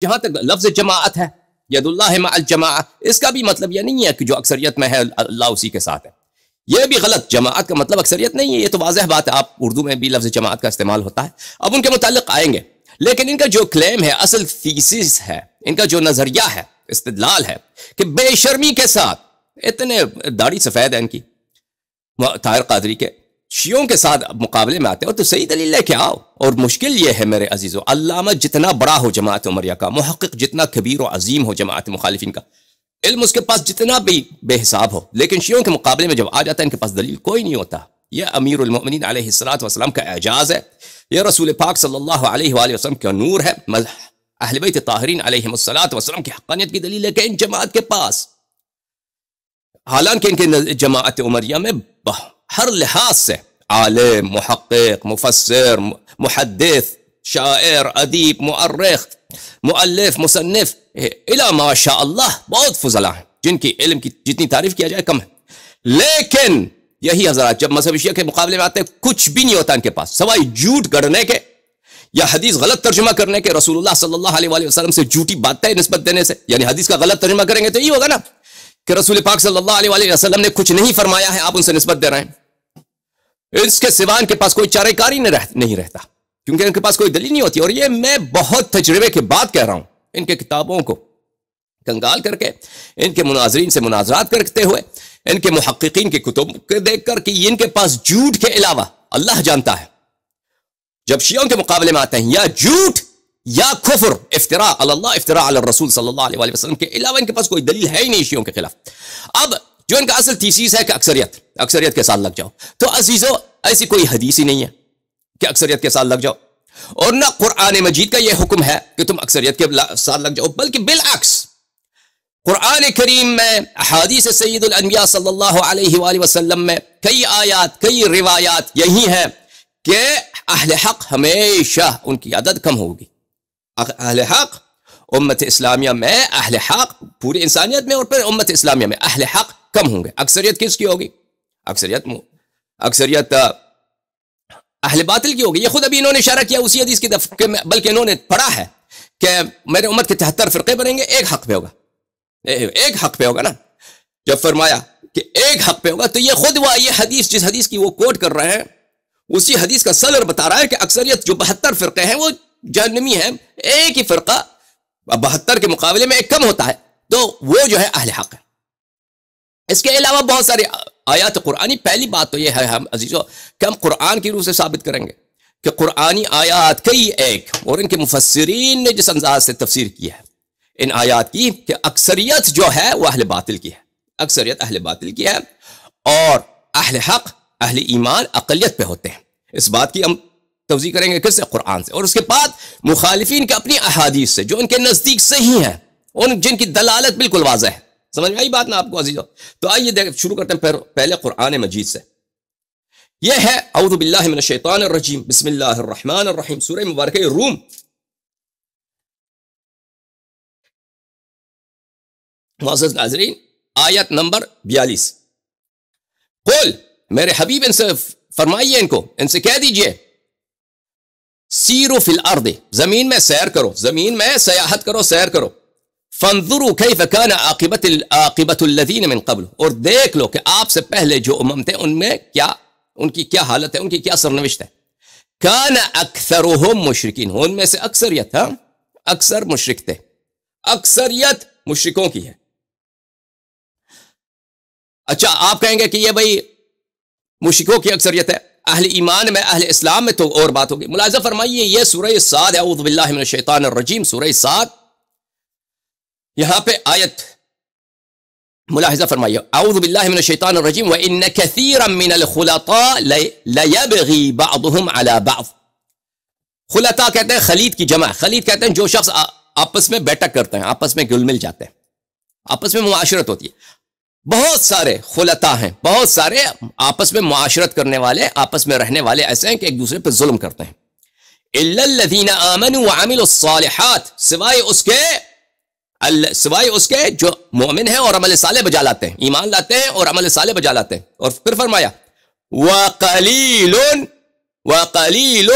جہاں تک لفظ جماعت ہے، ید اللہ مع الجماعہ، اس کا بھی مطلب یہ نہیں ہے کہ جو اکثریت میں ہے اللہ اسی کے ساتھ ہے، یہ بھی غلط. جماعت کا مطلب اکثریت نہیں ہے، یہ تو واضح بات ہے. آپ اردو میں بھی لفظ جماعت کا استعمال ہوتا ہے. اب ان کے متعلق آئیں گے، لیکن ان کا جو کلیم ہے، اصل تھیسس ہے، ان کا جو نظریہ ہے، استدلال ہے کہ بے شرمی کے ساتھ، اتنے داڑھی سفید ہے ان کی طاہر قادری کے، شیعوں کے ساتھ مقابلے میں آتے ہیں، اور تو صحیح دلیل لے کے آؤ. اور مشکل یہ ہے میرے عزیزو، علامہ جتنا بڑا ہو جماعت عمریہ کا، محقق جتنا کبیر و عظیم ہو جماعت مخالفین کا، علم اس کے پاس جتنا بھی بے حساب ہو، لیکن شیعوں کے مقابلے میں جب آ جاتا ہے ان کے پاس دلیل کوئی نہیں ہوتا. یہ امیر المؤمنین علیہ الصلوۃ والسلام کا اعجاز ہے، یہ رسول پاک صلی اللہ علیہ وآلہ وسلم کا نور ہے، اہل بیت طاہرین علیہم الصلوۃ والسلام کی حقانیت کی دلیل ہے کہ ان جماعت کے پاس، حالانکہ ان کے جماعت عمریہ میں ہر لحاظ سے عالم، محقق، مفسر، محدث، شاعر، ادیب، مؤرخ، مؤلف، مصنف، الا ما شاء اللہ بہت فضلاء ہیں جن کی علم کی جتنی تعریف کیا جائے کم ہے. لیکن یہی حضرات جب مذہب شیعہ کے مقابلے میں آتے ہیں، کچھ بھی نہیں ہوتا ان کے پاس سوائے جھوٹ گڑنے کے یا حدیث غلط ترجمہ کرنے کے، رسول اللہ صلی اللہ علیہ وآلہ وسلم سے جھوٹی باتیں نسبت دینے سے. یعنی حدیث کا غلط ترجمہ کریں گے تو یہ ہوگا نا کہ رسول پاک صلی اللہ علیہ وآلہ وسلم نے کچھ نہیں فرمایا ہے، آپ ان سے نسبت دے رہے ہیں. اس کے سوا ان کے پاس کوئی چارہ کاری نہیں رہتا، کیونکہ ان کے پاس کوئی دلیل نہیں ہوتی. اور یہ میں بہت تجربے کے بعد کہہ رہا ہوں، ان کے کتابوں کو کنگال کر کے، ان کے مناظرین سے مناظرات کرتے ہوئے، ان کے محققین کی کتب کو دیکھ کر کہ ان کے پاس جھوٹ کے علاوہ اللہ جانتا ہے، جب شیعوں کے مقابلے میں آتے ہیں یا جھوٹ یا کفر، افتراء علی اللہ، افتراء علی الرسول صلی اللہ علیہ وسلم کے علاوہ ان کے پاس کوئی دلیل ہے ہی نہیں شیعوں کے خلاف. اب جو ان کا اصل تھیسیس ہے کہ اکثریت کے ساتھ لگ جاؤ، تو عزیزو ایسی کوئی حدیث ہی نہیں ہے کہ اکثریت کے ساتھ لگ جاؤ، اور نہ قرآن مجید کا یہ حکم ہے کہ تم اکثریت کے ساتھ لگ جاؤ، بلکہ بالعکس قرآن کریم میں، احادیث سید الانبیاء صلی اللہ علیہ وآلہ وسلم میں کئی آیات، کئی روایات یہی ہیں کہ اہل حق ہمیشہ ان کی عدد کم ہوگی. اہل حق امت اسلامیہ میں، اہل حق پوری انسانیت میں، اور پھر امت اسلامیہ میں اہل حق کم ہوں گے. اکثریت کس کی ہوگی؟ اکثریت اہل باطل کی ہوگی. یہ خود ابھی انہوں نے اشارہ کیا اسی حدیث کی دفعہ میں، بلکہ انہوں نے پڑھا ہے کہ میرے امت کے 73 فرقے بنیں گے، ایک حق پہ ہوگا، ایک حق پہ ہوگا نا. جب فرمایا کہ ایک حق پہ ہوگا تو یہ خود وہ یہ حدیث، جس حدیث کی وہ کوٹ کر رہے ہیں، اسی حدیث کا صدر بتا رہا ہے کہ اکثریت جو 72 فرقے ہیں وہ جہنمی ہیں، ایک ہی فرقہ 72 کے مقابلے میں ایک کم ہوتا ہے، تو وہ جو ہے اہل حق ہے. اس کے علاوہ بہت سارے آیات قرآنی. پہلی بات تو یہ ہے ہم عزیزو کہ ہم قرآن کی روح سے ثابت کریں گے کہ قرآنی آیات کئی ایک، اور ان کے مفسرین نے جس انداز سے تفسیر کی ہے ان آیات کی کہ اکثریت جو ہے وہ اہل باطل کی ہے، اکثریت اہل باطل کی ہے، اور اہل حق، اہل ایمان اقلیت پہ ہوتے ہیں. اس بات کی ہم توضیح کریں گے کس سے؟ قرآن سے. اور اس کے بعد مخالفین کے اپنی احادیث سے جو ان کے نزدیک صحیح ہیں، ان جن کی دلالت بالکل واضح ہے. سمجھ میں آئی بات نا آپ کو عزیزو؟ تو آئیے شروع کرتے ہیں پہلے قرآن مجید سے. یہ ہے اعوذ باللہ من الشیطان الرجیم، بسم اللہ الرحمن الرحیم، سورہ مبارکہ روم، معزز ناظرین، آیت نمبر 42. قل، میرے حبیب ان سے فرمائیے، ان کو، ان سے کہہ دیجئے، سیرو فی الارض، زمین میں سیر کرو، زمین میں سیاحت کرو، سیر کرو. فانظروا کیف کان عاقبۃ الذین من قبل، اور دیکھ لو کہ آپ سے پہلے جو امم تھے ان میں کیا، ان کی کیا حالت ہے، ان کی کیا سرنوشت ہے. کان اکثرهم مشرکین، ان میں سے اکثریت، ہاں اکثر مشرک تھے، اکثریت مشرکوں کی ہے. اچھا آپ کہیں گے کہ یہ بھائی مشرکوں کی اکثریت ہے، اہل ایمان میں، اہل اسلام میں تو اور بات ہوگی. ملاحظہ فرمائیے یہ سورہ صاد، اعوذ باللہ من الشیطان الرجیم، سورہ صاد، یہاں پہ آیت ملاحظہ فرمائیے، اعوذ باللہ من الشیطان الرجیم، وَإِنَّ كَثِيرًا مِنَ الْخُلَطَاءِ لَيَبْغِي بَعْضُهُمْ عَلَى بَعْضٍ. خلطاء کہتے ہیں خلید کی جمع، خلید کہتے ہیں جو شخص آپس میں بیٹھک کرتے ہیں، آپس میں گل مل جاتے ہیں، آپس میں معاشرت ہوتی ہے. بہت سارے خلطاء ہیں، بہت سارے آپس میں معاشرت کرنے والے، آپس میں رہنے والے ایسے ہیں کہ ایک دوسرے پہ ظلم کرتے ہیں. إِلَّا الَّذِينَ آمَنُوا وَعَمِلُوا الصَّالِحَاتِ، سوائے اس کے جو مومن ہیں اور عمل صالح بجا لاتے ہیں، ایمان لاتے ہیں اور عمل صالح بجا لاتے ہیں. اور پھر فرمایا وَقَلِيلٌ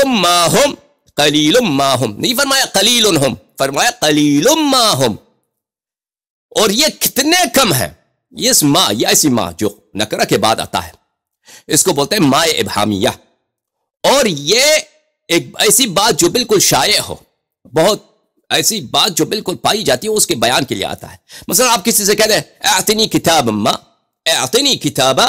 مَا هُمْ، قلیل ما ہم، نہیں فرمایا قلیل ہم، فرمایا قلیل ما ہم، اور یہ کتنے کم ہیں. یہ ما، یہ ایسی ما جو نکرہ کے بعد آتا ہے، اس کو بولتے ہیں ما ابہامیہ. اور یہ ایک ایسی بات جو بالکل شائع ہو، بہت ایسی بات جو بالکل پائی جاتی ہے، اس کے بیان کے لیے آتا ہے. مثلا آپ کسی سے کہتے ہیں اعطنی کتاب ما، اعطنی کتابا،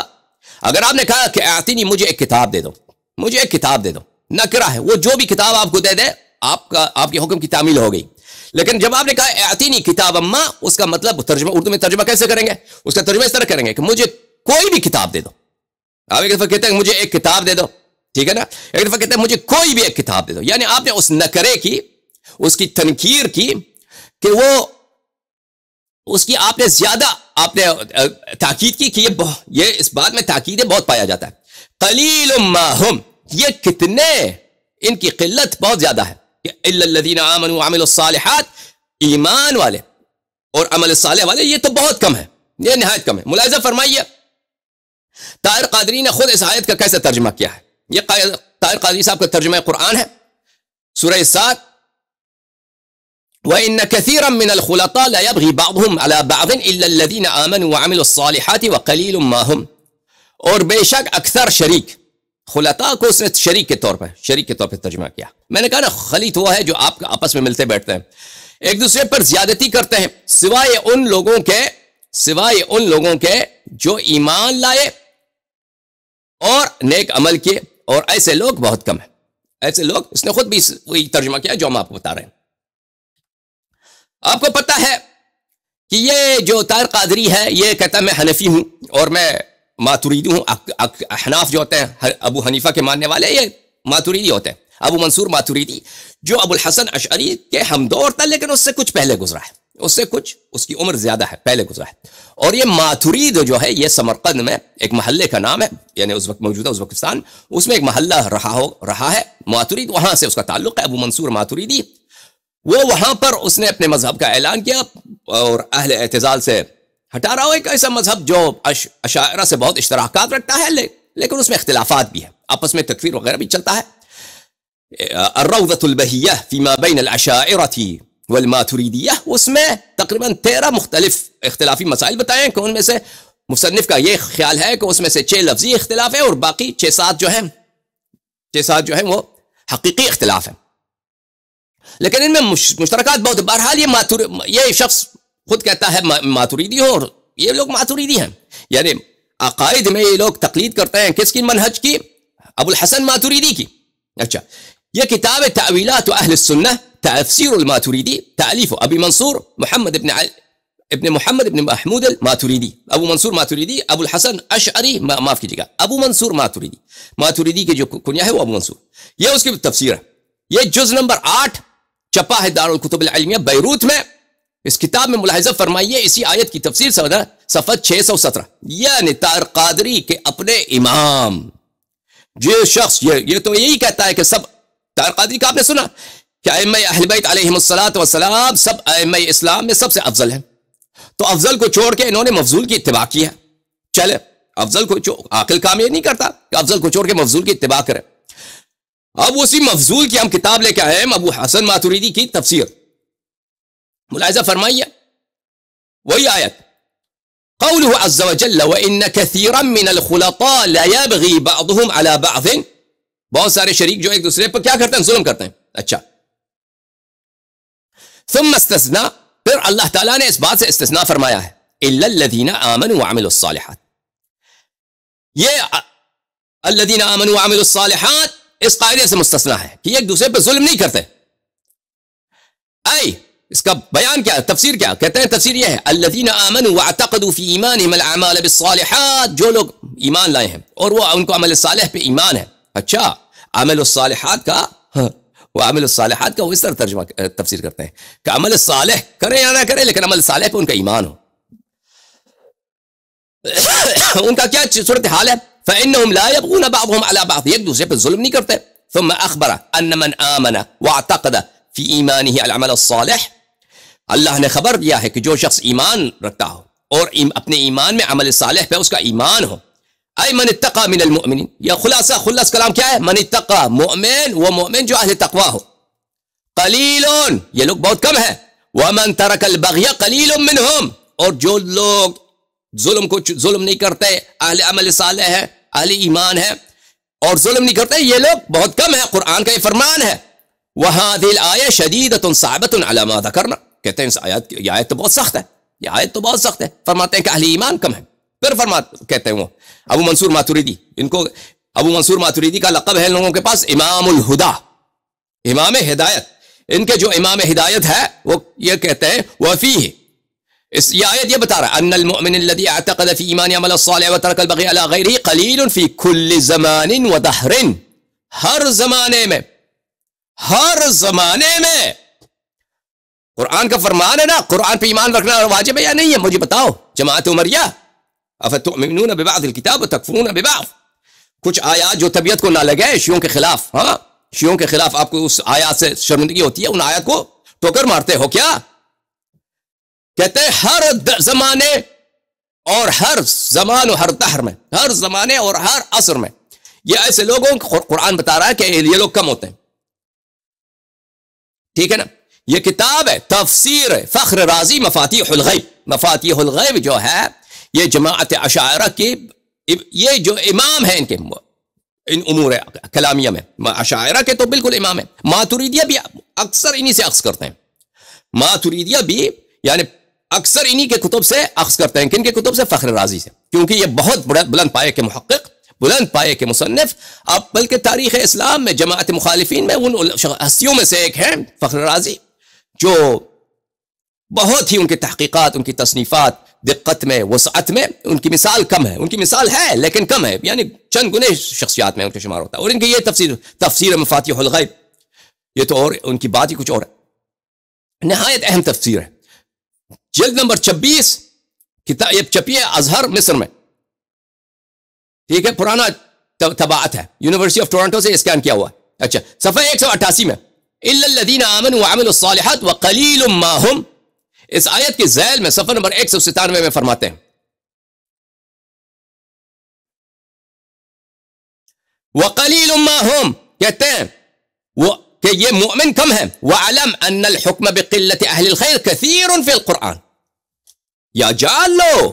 اگر آپ نے کہا کہ اعطنی مجھے ایک کتاب دے دو، مجھے ایک کتاب دے دو، نکرہ ہے، وہ جو بھی کتاب آپ کو دے دے آپ کے حکم کی تعمیل ہو گئی. لیکن جب آپ نے کہا اعطنی کتاب ما، اس کا مطلب ترجمہ اردو میں ترجمہ کیسے کریں گے؟ اس کا ترجمہ اس طرح کریں گے کہ مجھے کوئی بھی کتاب دے دو. آپ ایک دفعہ کہتے ہیں مجھے ایک کتاب دے دو، ٹھیک ہے نا، ایک دفعہ کہتے ہیں مجھے کوئی بھی ایک کتاب دے دو. یعنی آپ نے اس نکرے کی، اس کی تنکیر کی کہ وہ اس کی آپ نے زیادہ آپ نے تاکید کی کہ یہ اس بات میں تاکید بہت پایا جاتا ہے. قلیل ما ہم، یہ کتنے، ان کی قلت بہت زیادہ ہے. الا الذین آمنوا وعملوا الصالحات، ایمان والے اور عمل صالح والے یہ تو بہت کم ہے، یہ نہایت کم ہے. ملاحظہ فرمائیے طاہر قادری نے خود اس آیت کا کیسے ترجمہ کیا ہے. یہ طاہر قادری صاحب کا ترجمہ قرآن ہے، سورہ 7، وَإِنَّ كَثِيرًا مِّنَ الْخُلَطَاءِ لَيَبْغِي بَعْضُهُمْ عَلَى بَعْضٍ إِلَّا الَّذِينَ آمَنُوا وَعَمِلُوا الصَّالِحَاتِ وَقَلِيلٌ مَّا هُمْ. اور بے شک اکثر شریک، خلطاء کو اس نے شریک کے طور پہ ترجمہ کیا. میں نے کہا نا خلیط وہ ہے جو آپ کا آپس میں ملتے بیٹھتے ہیں، ایک دوسرے پر زیادتی کرتے ہیں، سوائے ان لوگوں کے جو ایمان لائے اور نیک عمل کیے، اور ایسے لوگ بہت کم ہیں. ایسے لوگ، اس نے خود بھی وہی ترجمہ کیا جو ہم آپ کو بتا رہے ہیں. آپ کو پتا ہے کہ یہ جو طاہر قادری ہے یہ کہتا ہے میں حنفی ہوں اور میں ماتوریدی ہوں. احناف جو ہوتے ہیں ابو حنیفہ کے ماننے والے، یہ ماتوریدی ہوتے ہیں. ابو منصور ماتوریدی جو ابو الحسن اشعری کے ہمدور تھا، لیکن اس سے کچھ پہلے گزرا ہے، اس کی عمر زیادہ ہے، پہلے گزرا ہے. اور یہ ماتورید جو ہے یہ سمرقند میں ایک محلے کا نام ہے، یعنی اس وقت موجودہ ازبکستان، اس میں ایک محلہ رہا ہے ماتورید، وہاں سے اس کا تعلق ہے. ابو منصور ماتوریدی، وہ وہاں پر اس نے اپنے مذہب کا اعلان کیا اور اہل اعتزال سے ہٹا رہا ہو. ایک ایسا مذہب جو اشاعرہ سے بہت اشتراکات رکھتا ہے، لیکن اس میں اختلافات بھی ہیں، آپس میں تکفیر وغیرہ بھی چلتا ہے. الروضۃ البہیہ فیما بین الاشاعرۃ والماتوریدیہ، اس میں تقریباً 13 مختلف اختلافی مسائل بتائے ہیں کہ ان میں سے مصنف کا یہ خیال ہے کہ اس میں سے 6 لفظی اختلاف ہے اور باقی 6-7 جو ہیں وہ حقیقی اختلاف ہیں. لیکن ان میں مشترکات بہت. بہرحال یہ شخص خود کہتا ہے ماتوریدی ہوں، اور یہ لوگ ماتوریدی ہیں، یعنی عقائد میں یہ لوگ تقلید کرتے ہیں کس کی؟ منہج کی، ابو الحسن ماتوریدی کی. اچھا، یہ کتاب تعویلات اہل السنہ تفسیر الماتوریدی، تالیف ابی منصور محمد ابن محمود الماتوریدی. ابو منصور ماتوریدی، ابو الحسن اشعری، معاف کیجیے گا، ابو منصور ماتوریدی کی جو کنیا ہے وہ ابو منصور. یہ اس کی تفسیر ہے. یہ جز نمبر 8 چھپا ہے دارالکتب العلمیہ بیروت میں. اس کتاب میں ملاحظہ فرمائیے اسی آیت کی تفسیر صفحہ 617. یعنی طاہر قادری کے اپنے امام جو شخص یہ تو یہی کہتا ہے کہ سب، طاہر قادری کا آپ نے سنا کہ ائمہ اہل بیت علیہم الصلوۃ والسلام سب ائمہ اسلام میں سب سے افضل ہیں. تو افضل کو چھوڑ کے انہوں نے مفضول کی اتباع کی ہے. چلے، افضل کو عاقل کام یہ نہیں کرتا کہ افضل کو چھوڑ کے مفضول کی اتباع کرے. اب اسی مفضول کی ہم کتاب لے کے آئے ہیں، ابو حسن ماتوریدی کی تفسیر. ملاحظہ فرمائیے وہی آیت، قوله عز وجل وَإِنَّ كَثِيرًا مِّنَ الْخُلَطَاءِ لَيَبْغِي بَعْضُهُمْ عَلَى بَعْضٍ. بہت سارے شریک جو ایک دوسرے پر کیا کرتے ہیں؟ ظلم کرتے ہیں. اچھا، ثم استثناء، پھر اللہ تعالیٰ نے اس بات سے استثناء فرمایا ہے، إِلَّا الَّذِينَ آمَنُوا وَعَمِلُوا الصَّالِحَاتِ. یہ الَّذِينَ آمَنُوا وَعَمِلُوا الصَّالِحَاتِ اس قاعدے سے مستثنیٰ ہے کہ یہ ایک دوسرے پہ ظلم نہیں کرتے. اس کا بیان کیا، تفسیر کیا کہتے ہیں؟ تفسیر یہ ہے الذین آمنوا واعتقدوا فی ایمانہم الاعمال بالصالحات، جو لوگ ایمان لائے ہیں اور وہ ان کو عمل صالح پہ ایمان ہے. اچھا، عمل الصالحات کا وہ اس طرح ترجمہ تفسیر کرتے ہیں کہ عمل صالح کریں یا نہ کریں لیکن عمل صالح پہ ان کا ایمان ہو. ان کا کیا صورتحال ہے؟ فإنهم لا يبغون بعضهم على بعض، ایک دوسرے پہ ظلم نہیں کرتے. ثم اخبر ان من آمن واعتقد فی ایمانہ العمل الصالح، اللہ نے خبر دیا ہے کہ جو شخص ایمان رکھتا ہو اور اپنے ایمان میں عمل صالح پہ اس کا ایمان ہو، اے من اتقى من المؤمنین، یا خلاص کلام کیا ہے؟ من اتقى، مومن، وہ مومن جو اہل تقوی ہو. قلیلون یہ لوگ بہت کم ہے، ومن ترک البغی قلیل منہم اور جو لوگ ظلم نہیں کرتے، اہل عمل صالح ہے، اہل ایمان ہے اور ظلم نہیں کرتے، یہ لوگ بہت کم ہے. قرآن کا یہ فرمان ہے. وہذہ الآیہ شدیدۃ صعبۃ علی ما ذکرنا، کہتے ہیں یہ آیت تو بہت سخت ہے، یہ آیت تو بہت سخت ہے. فرماتے ہیں کہ اہل ایمان کم ہے. پھر کہتے ہیں وہ ابو منصور ماتریدی، ان کو ابو منصور ماتریدی کا لقب ہے ان لوگوں کے پاس امام الہدا، امام ہدایت. ان کے جو امام ہدایت ہے وہ یہ کہتے ہیں وفیہ، یہ آیت یہ بتا رہا ہے ان المؤمن الذي اعتقد في ایمان عمل الصالح وترك البغي على غیره قلیل فی کل زمان و دہر. ہر زمانے میں قرآن کا فرمان ہے نا، قرآن پہ ایمان رکھنا واجب ہے یا نہیں ہے؟ مجھے بتاؤ جماعت عمریہ، افتؤمنون ببعض الکتاب وتکفرون ببعض. کچھ آیات جو طبیعت کو نہ لگے شیعوں کے خلاف، ہاں شیعوں کے خلاف آپ کو اس آیات سے شرمندگی ہوتی ہے، ان آیات کو ٹوکر مارتے ہو کیا؟ کہتے ہیں ہر زمانے اور ہر زمان و ہر دہر میں، ہر زمانے اور ہر عصر میں یہ ایسے لوگوں کو قرآن بتا رہا ہے کہ یہ لوگ کم ہوتے ہیں. ٹھیک ہے نا؟ یہ کتاب ہے تفسیر فخر رازی مفاتیح الغیب. مفاتیح الغیب جو ہے یہ جماعت اشاعرہ کی، یہ جو امام ہیں ان کے ان امور کلامیہ میں، اشاعرہ کے تو بالکل امام ہیں. ماتریدیہ بھی اکثر انہی سے اخذ کرتے ہیں، ماتریدیہ بھی یعنی اکثر انہی کے کتب سے اخذ کرتے ہیں. کن کے کتب سے؟ فخر رازی سے، کیونکہ یہ بہت بلند پائے کے محقق، بلند پائے کے مصنف. اب بلکہ تاریخ اسلام میں جماعت مخالفین میں ان ہستیوں میں سے ایک ہیں فخر رازی، جو بہت ہی ان کی تحقیقات، ان کی تصنیفات دقت میں، وسعت میں ان کی مثال کم ہے. ان کی مثال ہے لیکن کم ہے، یعنی چند گنے شخصیات میں ان کا شمار ہوتا ہے. اور ان کی یہ تفسیر مفاتیح الغیب، یہ تو اور ان کی بات ہی کچھ اور ہے. نہایت اہم تفسیر ہے. جلد نمبر 26 کتاب یہ چھپی ہے ازہر مصر میں. ٹھیک ہے، پرانا طباعت ہے، یونیورسٹی آف ٹورنٹو سے اسکین کیا ہوا ہے. اچھا، صفحہ 188 میں الا الذين امنوا وعملوا الصالحات وقليل ما هم، اس آیت کے ذیل میں صفحہ نمبر 197 میں فرماتے ہیں وقلیل ما هم، کہتے ہیں وہ کہ یہ مؤمن کم ہے. وعلم ان الحکم بقلت اہل الخیر کثیر فی القرآن، یا جان لو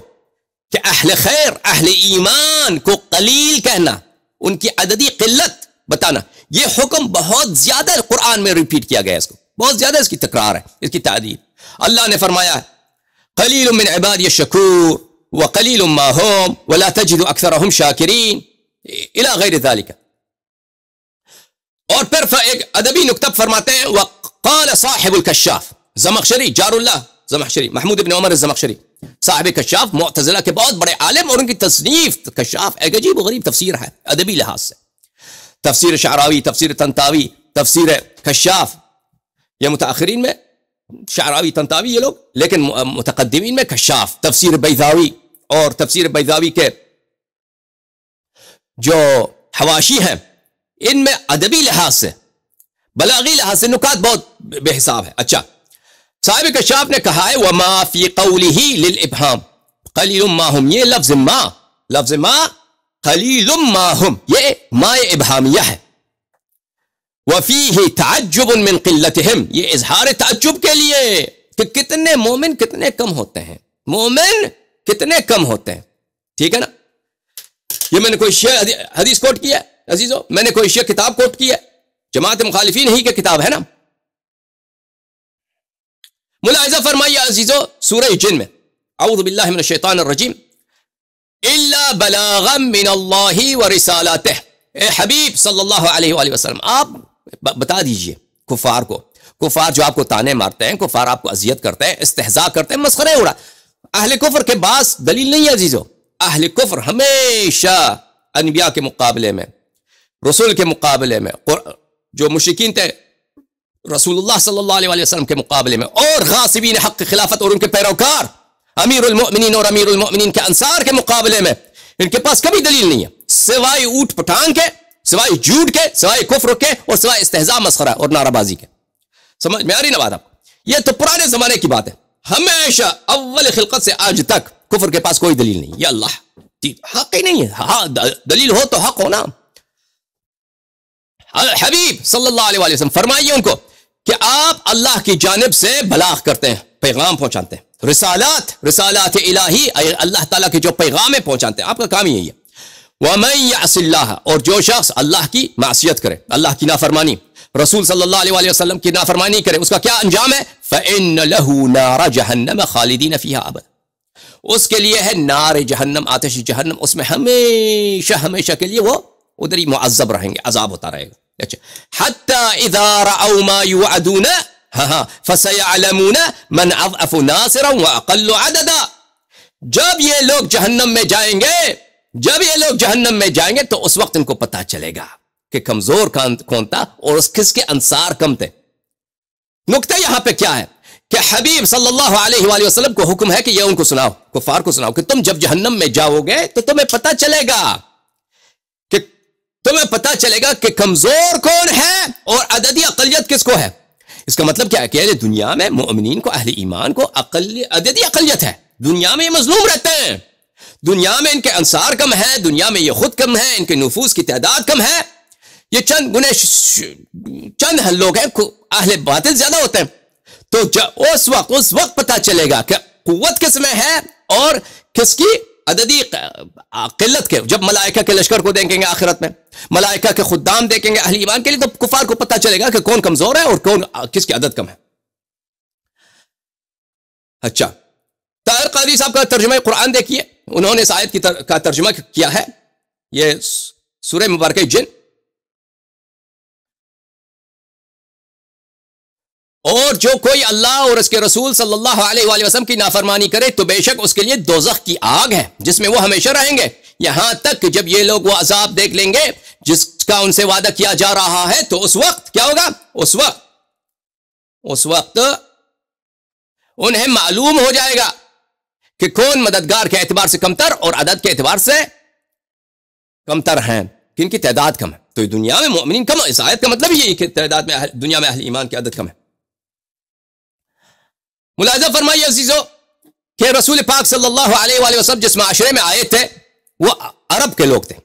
کہ اہل خیر، اہل ایمان کو قلیل کہنا، ان کی عددی قلت بتانا، یہ حکم بہت زیادہ قرآن میں ریپیٹ کیا گیا ہے. اس کو بہت زیادہ اس کی تکرار ہے، اس کی تعدیل. اللہ نے فرمایا قلیل من عبادی الشکور وقلیل ما هم ولا تجد اکثرهم شاکرین الی غیر ذلك. اور پھر ایک ادبی نکتہ فرماتے ہیں وقال صاحب الکشاف، زمخشری جار اللہ زمخشری، محمود بن عمر الزمخشری صاحب کشاف، معتزلہ کے بہت بڑے عالم، اور ان کی تصنیف کشاف ایک عجیب و غریب تفسیر ہے ادبی لحاظ سے. تفسیر شعراوی، تفسیر طنطاوی، تفسیر کشاف، یہ متاخرین میں شعراوی طنطاوی یہ لوگ، لیکن متقدمین میں کشاف. تفسیر بیضاوی اور تفسیر بیضاوی کے جو حواشی ہیں ان میں ادبی لحاظ سے، بلاغی لحاظ سے نکات بہت بے حساب ہے. اچھا، صاحب کشاف نے کہا ہے وما فی قولہ للابہام قلیل ما هم، یہ لفظ ما قلیل ما هم یہ ما ابہامیہ ہے. وفیہ تعجب من قلتہم، یہ اظہار تعجب کے لیے کہ کتنے مومن کتنے کم ہوتے ہیں، مومن کتنے کم ہوتے ہیں. ٹھیک ہے نا؟ یہ میں نے کوئی شیعہ حدیث کوٹ کیا ہے عزیزو، میں نے کوئی شیعہ کتاب کوٹ کی ہے، جماعت مخالفین ہی کی کتاب ہے نا. ملاحظہ فرمائیے عزیزو سورہ جن میں اعوذ باللہ من الشیطان الرجیم الا بلاغا من اللہ ورسالاتہ. اے حبیب صلی اللہ علیہ وآلہ وسلم آپ بتا دیجئے کفار کو، کفار جو آپ کو تانے مارتے ہیں، کفار آپ کو اذیت کرتے ہیں، استہزاء کرتے ہیں، مسخرے اڑا، اہل کفر کے پاس دلیل نہیں ہے عزیزو. اہل کفر ہمیشہ انبیاء کے مقابلے میں، رسول کے مقابلے میں، جو مشرکین تھے رسول اللہ صلی اللہ علیہ وسلم کے مقابلے میں، اور غاصبین حق خلافت اور ان کے پیروکار امیر المؤمنین اور امیر المؤمنین کے انصار کے مقابلے میں ان کے پاس کبھی دلیل نہیں ہے سوائے اوٹ پٹھان کے، سوائے جھوٹ کے، سوائے کفر کے، اور سوائے استہزاء مسخرہ اور نعرہ بازی کے. سمجھ میں آ رہی نا بات آپ کو؟ یہ تو پرانے زمانے کی بات ہے. ہمیشہ اول خلقت سے آج تک کفر کے پاس کوئی دلیل نہیں. یا اللہ حق ہی نہیں ہے. ہاں دلیل ہو تو حق ہونا. حبیب صلی اللہ علیہ وسلم فرمائیے ان کو کہ آپ اللہ کی جانب سے بلاغ کرتے ہیں، پیغام پہنچاتے ہیں، رسالات الہی، اللہ تعالیٰ کے جو پیغام پہنچاتے ہیں، آپ کا کام ہی یہی ہے۔ وَمَن يَعْصِ اللَّهَ، اور جو شخص اللہ کی معصیت کرے، اللہ کی نافرمانی، رسول صلی اللہ علیہ وآلہ وسلم کی نافرمانی کرے، اس کا کیا انجام ہے؟ فَإِنَّ لَهُ نَارَ جَهَنَّمَ خَالِدِينَ فِيهَا أَبَدًا، اس کے لیے ہے نار جہنم، آتش جہنم، اس میں ہمیشہ کے لیے وہ ادھر ہی معذب رہیں گے، عذاب ہوتا رہے گا۔ اچھا، حَتَّى إِذَا رَأَوْا مَا يُوعَدُونَ فَسَيَعْلَمُونَ مَنْ أَضْعَفُ نَاصِرًا وَأَقَلُّ عَدَدًا، جب یہ لوگ جہنم میں جائیں گے، تو اس وقت ان کو پتا چلے گا کہ کمزور کون تھا اور کس کے انصار کم تھے۔ نکتہ یہاں پہ کیا ہے کہ حبیب صلی اللہ علیہ وآلہ وسلم کو حکم ہے کہ یہ ان کو سناؤ، کفار کو سناؤ، کہ تم جب جہنم میں جاؤ گے تو تمہیں پتا چلے گا کہ کمزور کون ہے اور عددی اقلیت کس کو ہے۔ اس کا مطلب کیا ہے کہ دنیا میں مومنین کو، اہل ایمان کو عددی اقلیت ہے، دنیا میں یہ مظلوم رہتے ہیں، دنیا میں ان کے انصار کم ہے، دنیا میں یہ خود کم ہے، ان کے نفوس کی تعداد کم ہے، یہ چند لوگ ہیں، اہل باطل زیادہ ہوتے ہیں۔ تو اس وقت پتا چلے گا کہ قوت کس میں ہے اور کس کی عددی قلت کے۔ جب ملائکہ کے لشکر کو دیکھیں گے آخرت میں، ملائکہ کے خدام دیکھیں گے اہل ایمان کے لیے، تو کفار کو پتا چلے گا کہ کون کمزور ہے اور کون کس کی عدد کم ہے۔ اچھا، طاہر قادری صاحب کا ترجمہ قرآن دیکھیے، انہوں نے اس آیت کا ترجمہ کیا ہے، یہ سورہ مبارکہ جن، اور جو کوئی اللہ اور اس کے رسول صلی اللہ علیہ وآلہ وسلم کی نافرمانی کرے تو بے شک اس کے لیے دوزخ کی آگ ہے جس میں وہ ہمیشہ رہیں گے، یہاں تک کہ جب یہ لوگ وہ عذاب دیکھ لیں گے جس کا ان سے وعدہ کیا جا رہا ہے، تو اس وقت کیا ہوگا؟ اس وقت انہیں معلوم ہو جائے گا کہ کون مددگار کے اعتبار سے کمتر اور عدد کے اعتبار سے کمتر ہیں، کن کی تعداد کم ہے۔ تو دنیا میں مومنین کم ہے، اس آیت کا مطلب یہی کہ تعداد میں دنیا میں اہل ایمان کی عدد کم ہے۔ ملاحظہ فرمائیے عزیزو کہ رسول پاک صلی اللہ علیہ وآلہ وسلم جس معاشرے میں آئے تھے وہ عرب کے لوگ تھے،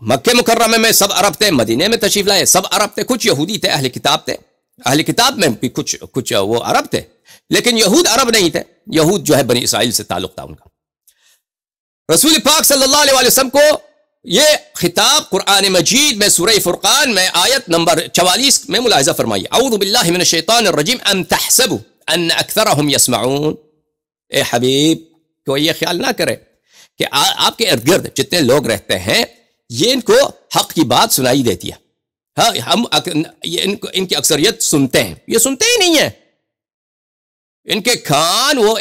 مکہ مکرمہ میں سب عرب تھے، مدینے میں تشریف لائے سب عرب تھے، کچھ یہودی تھے، اہل کتاب تھے، اہل کتاب میں بھی کچھ وہ عرب تھے، لیکن یہود عرب نہیں تھے، یہود جو ہے بنی اسرائیل سے تعلق تھا ان کا۔ رسول پاک صلی اللہ علیہ وسلم کو یہ خطاب قرآن مجید میں سورہ فرقان میں آیت نمبر 44 میں ملاحظہ فرمائیے، اعوذ باللہ من الشیطان الرجیم ام تحسبوا ان اکثرهم یسمعون، اے حبیب کوئی یہ خیال نہ کرے کہ آپ کے ارد گرد جتنے لوگ رہتے ہیں یہ ان کو حق کی بات سنائی دیتی ہے، ہم ان کی اکثریت سنتے ہیں، یہ سنتے ہی نہیں ہیں، ان کے کان وہ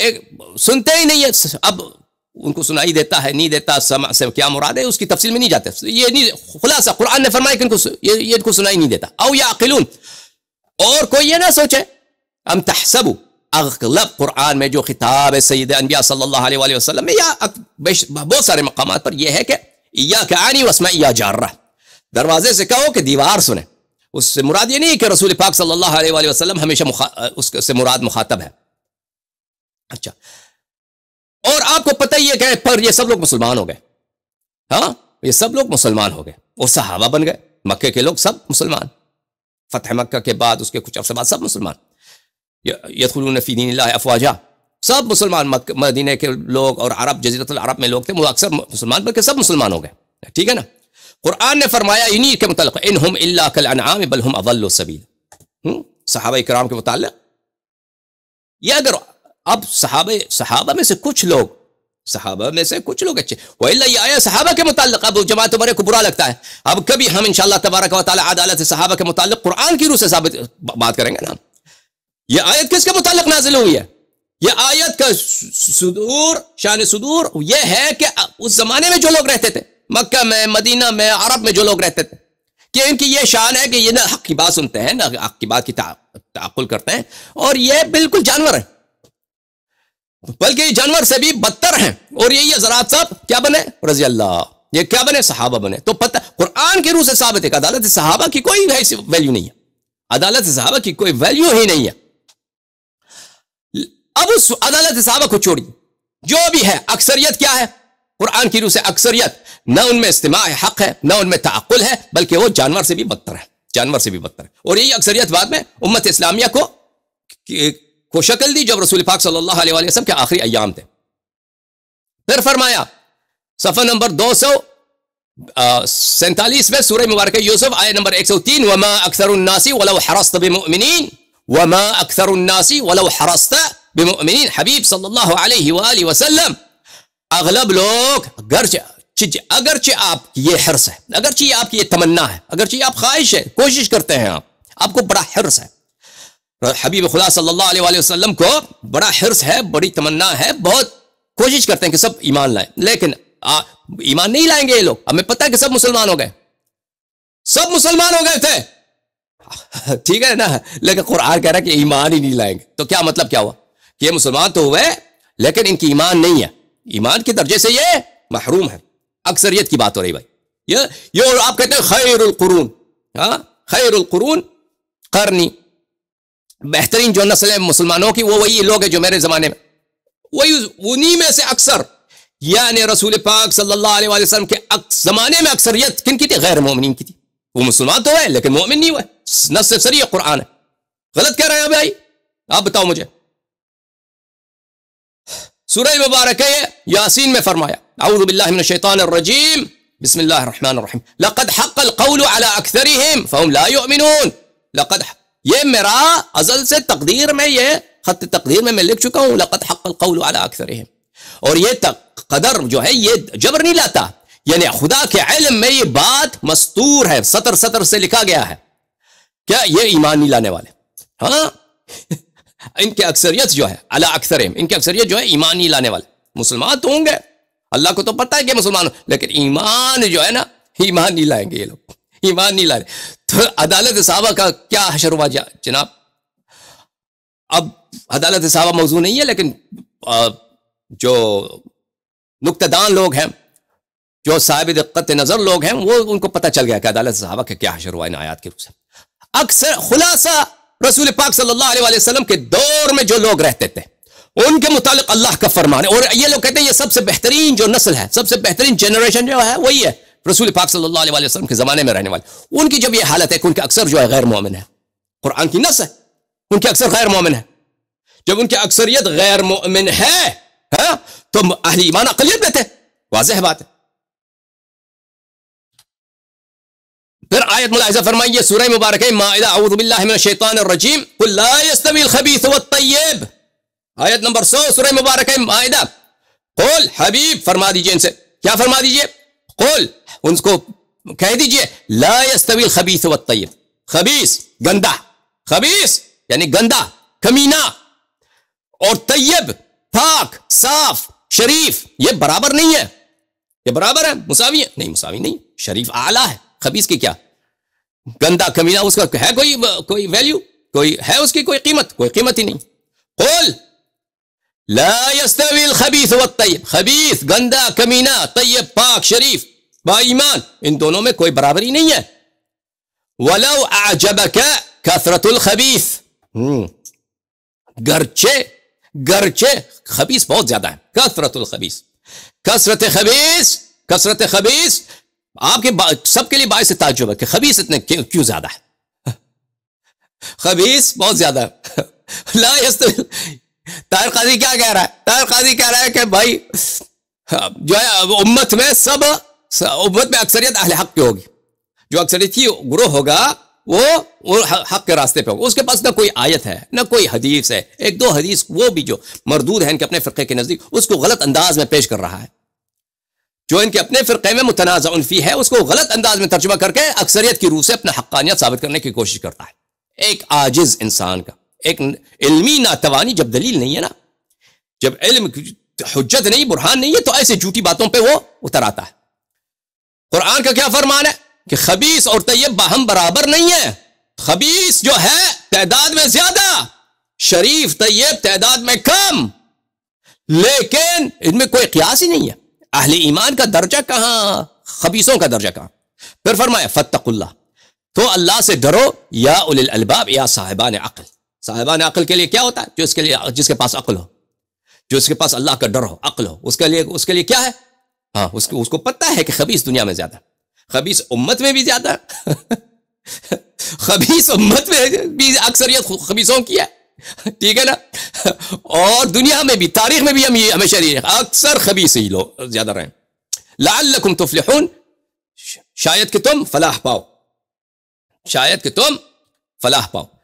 سنتے ہی نہیں ہیں۔ اب ان کو سنائی دیتا ہے نہیں دیتا، سمع سے کیا مراد ہے اس کی تفصیل میں نہیں جاتے، یہ نہیں، خلاصہ قرآن نے فرمایا کہ ان کو سنائی نہیں دیتا۔ او یعقلون، اور کوئی یہ نہ سوچے، ام تحسبوا، اغلب قرآن میں جو خطاب ہے سید انبیاء صلی اللہ علیہ وآلہ وسلم میں یا بہت سارے مقامات پر یہ ہے کہ ایاک عنی واسمع یا جارہ، دروازے سے کہو کہ دیوار سنیں، اس سے مراد یہ نہیں کہ رسول پاک صلی اللہ علیہ وآلہ وسلم ہمیشہ اس سے مراد مخاطب ہے۔ اچھا، اور آپ کو پتہ ہی ہے کہ پر یہ سب لوگ مسلمان ہو گئے، ہاں یہ سب لوگ مسلمان ہو گئے اور صحابہ بن گئے، مکے کے لوگ سب مسلمان، فتح مکہ کے بعد اس کے کچھ عرصے بعد سب مسلمان، یدخلون فی دین اللہ افواجا، سب مسلمان، مدینے کے لوگ اور عرب جزیرۃ العرب میں لوگ تھے وہ اکثر مسلمان بلکہ سب مسلمان ہو گئے، ٹھیک ہے نا۔ قرآن نے فرمایا انہی کے متعلق انہم الا کالانعام بل ہم اضل سبیل، صحابہ کرام کے متعلق یہ اگر اب صحابہ میں سے کچھ لوگ اچھے، وإلا یہ آیا صحابہ کے متعلق، اب جماعت عمر کو برا لگتا ہے، اب کبھی ہم انشاءاللہ تبارک و تعالی عدالت صحابہ کے متعلق قرآن کی روح سے ثابت بات کریں گے نا۔ یہ آیت کس کے متعلق نازل ہوئی ہے؟ یہ آیت کا شان صدور یہ ہے کہ اس زمانے میں جو لوگ رہتے تھے مکہ میں، مدینہ میں، عرب میں جو لوگ رہتے تھے، کہ ان کی یہ شان ہے کہ یہ نہ حق کی بات سنتے ہیں نہ حق کی بات کی تعقل کرتے ہیں، اور یہ بالکل جانور ہیں، بلکہ یہ جانور سے بھی بدتر ہیں، اور یہ حضرات صاحب کیا بنے؟ رضی اللہ، یہ کیا بنے؟ صحابہ بنے۔ تو پتہ قرآن کی روح سے ثابت ہے کہ عدالت صحابہ کی کوئی ویلیو نہیں ہے، عدالت صحابہ کی کوئی ویلیو ہی نہیں ہے۔ اب اس عدالت صحابہ کو چھوڑی، جو بھی ہے اکثریت کیا ہے؟ قرآن کی روح سے اکثریت، نہ ان میں استماع حق ہے نہ ان میں تعقل ہے، بلکہ وہ جانور سے بھی بدتر ہے، جانور سے بھی بدتر ہے. اور یہی اکثریت بعد میں امت اسلامیہ کو شکل دی جب رسول پاک صلی اللہ علیہ وسلم کے آخری ایام تھے. پھر فرمایا صفحہ نمبر 247 میں سورہ مبارکہ یوسف آیت نمبر 103 وما اکثر الناس ولو حرصت بمؤمنین وما اکثر الناس ولو حرصت بمؤمنین. حبیب صلی اللہ علیہ وآلہ وسلم اغلب لوگ اگرچہ آپ کی یہ حرص ہے, اگرچہ آپ کی یہ تمنا ہے, اگرچہ آپ خواہش ہے, کوشش کرتے ہیں, آپ کو بڑا حرص ہے, حبیب خدا صلی اللہ علیہ وآلہ وسلم کو بڑا حرص ہے, بڑی تمنا ہے, بہت کوشش کرتے ہیں کہ سب ایمان لائیں, لیکن ایمان نہیں لائیں گے یہ لوگ. ہمیں پتہ ہے کہ سب مسلمان ہو گئے, سب مسلمان ہو گئے تھے, ٹھیک ہے نا, لیکن قرآن کہہ رہا ہے کہ ایمان ہی نہیں لائیں گے. تو کیا مطلب کیا ہوا کہ یہ مسلمان تو ہوئے لیکن ان کی ایمان نہیں ہے, ایمان کے درجے سے یہ محروم ہے. اکثریت کی بات ہو رہی بھائی. یہ آپ کہتے ہیں خیر القرون, خیر القرون قرنی, بہترین جو نسل ہے مسلمانوں کی وہ وہی لوگ ہیں جو میرے زمانے میں, وہی انہی میں سے اکثر, یعنی رسول پاک صلی اللہ علیہ وسلم کے زمانے میں اکثریت کن کی تھی؟ غیر مومنین کی تھی. وہ مسلمان تو ہے لیکن مومن نہیں ہوئے. نص صریح قرآن ہے. غلط کہہ رہے ہیں بھائی, آپ بتاؤ مجھے. سورہ مبارکہ یاسین میں فرمایا اعوذ باللہ من الشیطان الرجیم بسم اللہ الرحمن الرحیم لقد حق القول على اکثرهم فهم لا يؤمنون. لقد, یہ میرا ازل سے تقدیر میں, یہ خط تقدیر میں لکھ چکا ہوں, لقد حق القول على اکثرهم. اور یہ قدر جو ہے یہ جبر نہیں لاتا, یعنی خدا کے علم میں یہ بات مستور ہے, سطر سطر سے لکھا گیا ہے. کیا یہ ایمان نہیں لانے والے, ہاں ان کے اکثریت جو ہے علی اکثرہم, ان کے اکثریت جو ہے ایمان نہیں لانے والے. مسلمان تو ہوں گے, اللہ کو تو پتہ ہے کہ مسلمان, لیکن ایمان جو ہے نا, ایمان نہیں لائیں گے یہ لوگ, ایمان نہیں لائیں. تو عدالت صحابہ کا کیا حشر ہوا جناب. اب عدالت صحابہ موضوع نہیں ہے, لیکن جو نکتہ دان لوگ ہیں, جو صاحب دقت نظر لوگ ہیں, وہ ان کو پتہ چل گیا کہ عدالت صحابہ کا کیا حشر ہوا ان آیات کے روح سے. اکثر خلاصہ رسول پاک صلی اللہ علیہ وسلم کے دور میں جو لوگ رہتے تھے ان کے متعلق اللہ کا فرمان ہے. اور یہ لوگ کہتے ہیں یہ سب سے بہترین جو نسل ہے, سب سے بہترین جنریشن جو ہے وہی ہے رسول پاک صلی اللہ علیہ وسلم کے زمانے میں رہنے والے. ان کی جب یہ حالت ہے کہ ان کے اکثر جو ہے غیر مومن ہے, قرآن کی نص ہے, ان کے اکثر غیر مومن ہے. جب ان کی اکثریت غیر مومن ہے تو اہل ایمان اقلیت میں تھے, واضح بات ہے. پھر آیت ملاحظہ فرمائیے سورہ مبارکہ مائدہ اعوذ باللہ من الشیطان الرجیم قل لا يستوی الخبیث والطیب, آیت نمبر 100 سورہ مبارکہ مائدہ. قل, حبیب فرما دیجئے ان سے, کیا فرما دیجئے؟ قل, ان کو کہہ دیجئے لا يستوی الخبیث والطیب, خبیث گندہ, خبیث یعنی گندہ کمینہ, اور طیب پاک صاف شریف, یہ برابر نہیں ہے. یہ برابر ہے, مساوی ہے؟ نہیں, مساوی نہیں. شریف اعلیٰ ہے, خبیث کی کیا, گندہ کمینہ, اس کا ہے کوئی ویلیو, کوئی ہے اس کی کوئی قیمت؟ کوئی قیمت ہی نہیں. قل لا يستوی الخبیث والطیب, خبیث گندہ کمینہ, طیب پاک شریف با ایمان, ان دونوں میں کوئی برابری نہیں ہے. ولو اعجبک کثرت الخبیث, گرچہ خبیث بہت زیادہ ہے, کثرت الخبیث, کثرت خبیث آپ کے سب کے لیے باعث تعجب ہے کہ خبیث اتنے کیوں زیادہ ہے, خبیث بہت زیادہ ہے. لا يستوی, طاہر قاضی کیا کہہ رہا ہے؟ طاہر قاضی کہہ رہا ہے کہ بھائی جو ہے امت میں اکثریت اہل حق کی ہوگی, جو اکثریت کی گروہ ہوگا وہ حق کے راستے پہ ہوگا. اس کے پاس نہ کوئی آیت ہے نہ کوئی حدیث ہے, ایک دو حدیث وہ بھی جو مردود ہے ان کے اپنے فرقے کے نزدیک, اس کو غلط انداز میں پیش کر رہا ہے. جو ان کے اپنے فرقے میں متنازع فی ہے اس کو غلط انداز میں ترجمہ کر کے اکثریت کی روح سے اپنا حقانیت ثابت کرنے کی کوشش کرتا ہے. ایک عاجز انسان کا, ایک علمی ناتوانی, جب دلیل نہیں ہے نا, جب علم حجت نہیں, برہان نہیں ہے, تو ایسے جھوٹی باتوں پہ وہ اتر آتا ہے. قرآن کا کیا فرمان ہے کہ خبیث اور طیب باہم برابر نہیں ہے. خبیث جو ہے تعداد میں زیادہ, شریف طیب تعداد میں کم, لیکن ان میں کوئی قیاس ہی نہیں ہے. اہل ایمان کا درجہ کہاں, خبیثوں کا درجہ کہاں. پھر فرمایا فاتقوا اللہ, تو اللہ سے ڈرو, یا اولی الالباب, یا صاحبان عقل. صاحبان عقل کے لیے کیا ہوتا ہے؟ جس کے پاس عقل ہو, جو اس کے پاس اللہ کا ڈر ہو, عقل ہو, اس کے لیے کیا ہے؟ ہاں, اس کو پتہ ہے کہ خبیث دنیا میں زیادہ, خبیث امت میں بھی زیادہ خبیث امت میں بھی اکثریت خبیثوں کی ہے، ٹھیک ہے نا، اور دنیا میں بھی، تاریخ میں بھی ہم یہ ہمیشہ اکثر خبیث ہی لوگ زیادہ رہیں. لعلکم تفلحون، شاید کہ تم فلاح پاؤ، شاید کہ تم فلاح پاؤ.